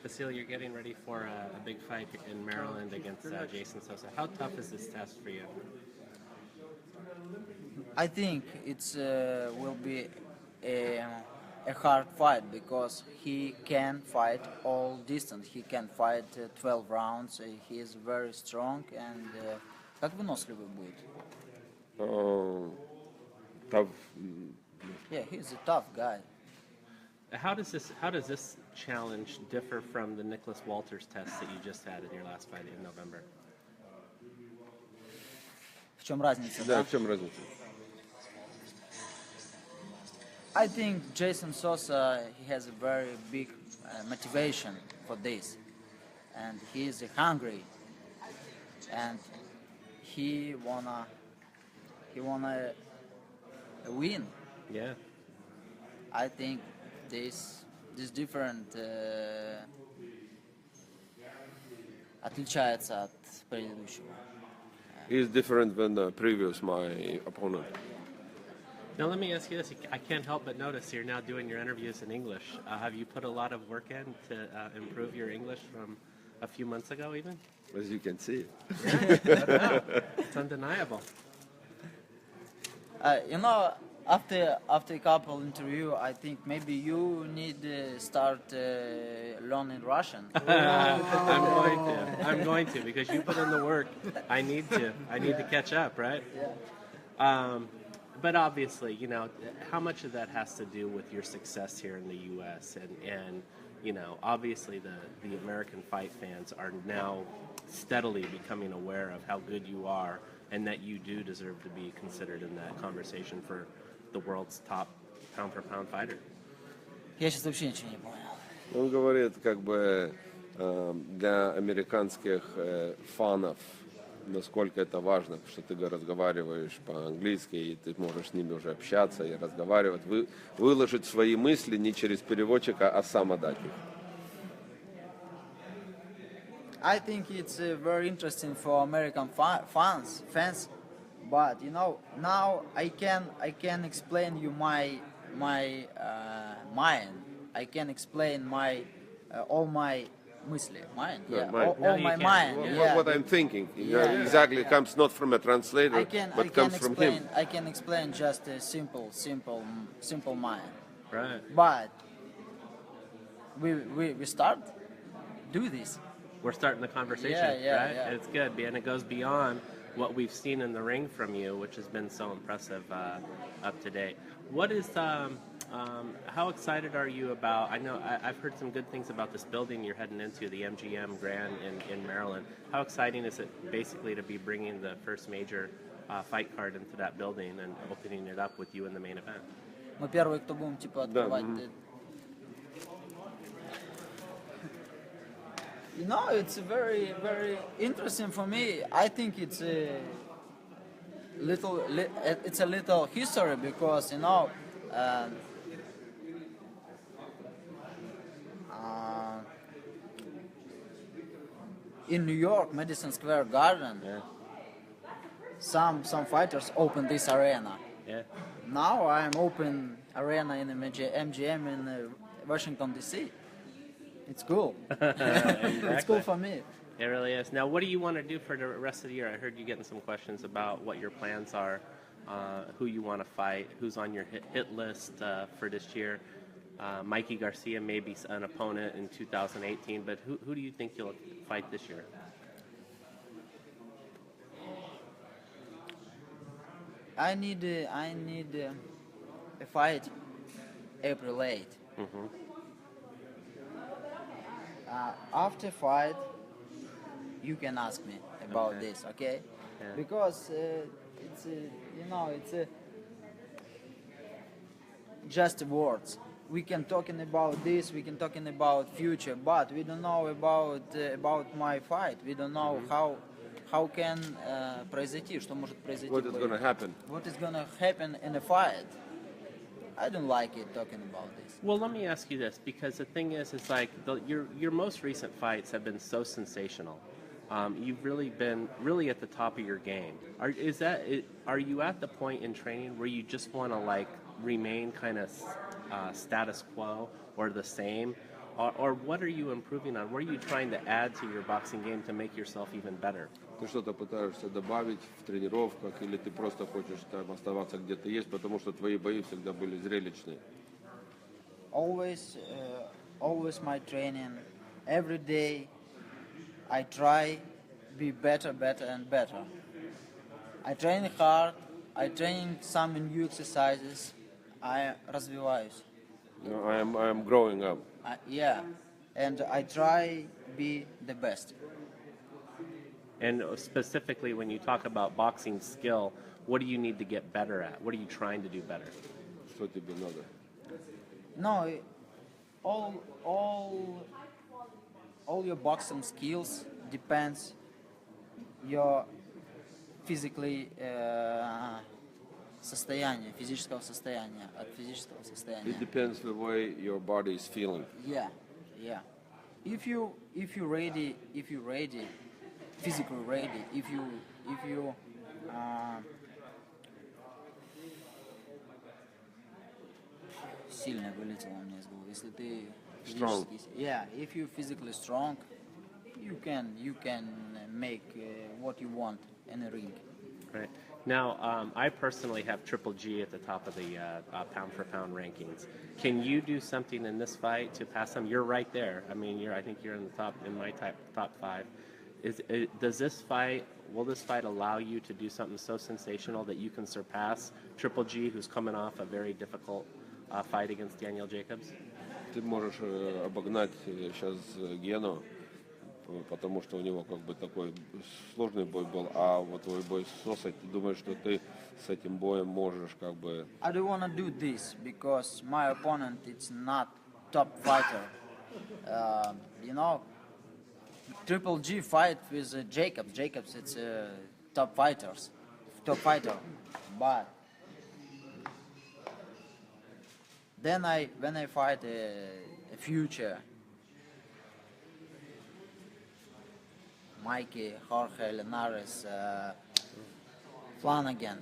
Vasilia, you're getting ready for a big fight in Maryland against Jason Sosa. How tough is this test for you? I think it's will be a hard fight because he can fight all distance. He can fight 12 rounds. He is very strong and как выносливый будет? Tough. Yeah, he's a tough guy. How does this challenge differ from the Nicholas Walters test that you just had in your last fight in November? В чем разница? Да, в чем разница? I think Jason Sosa he has a very big motivation for this, and he is hungry, and he wanna win. Yeah. I think this different отличается от предыдущего. He's different than the previous my opponent. Now let me ask you this. I can't help but notice you're now doing your interviews in English. Have you put a lot of work in to improve your English from a few months ago even? As you can see. Yeah, it's undeniable. After a couple interview, I think maybe you need to start learning Russian. I'm going to because you put in the work. I need to catch up, right? Yeah. But obviously, how much of that has to do with your success here in the U.S. and obviously the American fight fans are now steadily becoming aware of how good you are and that you do deserve to be considered in that conversation for the world's top pound-for-pound fighter. Я сейчас вообще ничего не понял. Он говорит, для американских фанов, насколько это важно, что ты разговариваешь по-английски, и ты можешь с ними уже общаться и разговаривать, выложить свои мысли не через переводчика, а сам отдать их. I think it's very interesting for American fans, but now I can explain you my mind. I can explain all my мысли, mind, Yeah, all my mind. Yeah. What I'm thinking, Yeah, exactly, yeah. comes not from a translator, but comes from him. I can explain just a simple mind. Right. But we start do this. We're starting the conversation, Yeah, right? yeah. It's good, and it goes beyond what we've seen in the ring from you, which has been so impressive up to date. What is, how excited are you about, I know I've heard some good things about this building you're heading into, the MGM Grand in Maryland. How exciting is it basically to be bringing the first major fight card into that building and opening it up with you in the main event? Мы первые, кто будем открывать. It's very, very interesting for me. I think it's a little history because in New York, Madison Square Garden, some fighters open this arena. Yeah. Now I'm open arena in the MGM in Washington D.C. It's cool. Exactly. It's cool for me. It really is. Now, what do you want to do for the rest of the year? I heard you getting some questions about what your plans are, who you want to fight, who's on your hit list for this year. Mikey Garcia may be an opponent in 2018, but who do you think you'll fight this year? I need a fight April 8th. Mm-hmm. After fight, you can ask me about this, okay? Yeah. Because it's just words. We can talking about this, we can talking about future, but we don't know about my fight. We don't know how can произойти, что может произойти. What is going to happen? What is going to happen in a fight? I don't like it talking about this. Well, let me ask you this, because the thing is like your most recent fights have been so sensational. You've really been at the top of your game. Are you at the point in training where you just want to remain kind of status quo or the same, or what are you improving on? What are you trying to add to your boxing game to make yourself even better? Ты что-то пытаешься добавить в тренировках, или ты просто хочешь там оставаться где ты есть, потому что твои бои всегда были зрелищные? Always my training. Every day I try be better and better. I train hard. I train some new exercises. I развиваюсь. No, I am growing up. Yeah, and I try be the best. And specifically, when you talk about boxing skill, what do you need to get better at? What are you trying to do better? Что тебе надо? No, all your boxing skills depends your physically состояние, физического состояния, от физического состояния. It depends the way your body is feeling. Yeah. If you ready, physically ready, if you сильно вылетело у меня из головы. Если ты Strong. Yeah, if you physically strong, you can make what you want in a ring. Right. Now, I personally have Triple G at the top of the pound for pound rankings. Can you do something in this fight to pass him? You're right there. I mean, I think you're in the top in my top 5. Will this fight allow you to do something so sensational that you can surpass Triple G, who's coming off a very difficult fight against Daniel Jacobs? Ты можешь обогнать сейчас Гену, потому что у него как бы такой сложный бой был, а вот твой бой с Сосой, ты думаешь, что ты с этим боем можешь как бы... I don't want to do this because my opponent is not top fighter. Triple G fight with Jacobs. Jacobs, it's top fighter. But then when I fight a future Mikey, Jorge, Linares, Flanagan,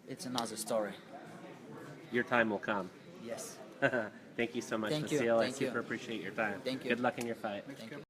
it's another story. Your time will come. Yes. Thank you so much, Thank you. Vasilia. I Thank you. super appreciate your time. Thank you. Good luck in your fight. Thank you.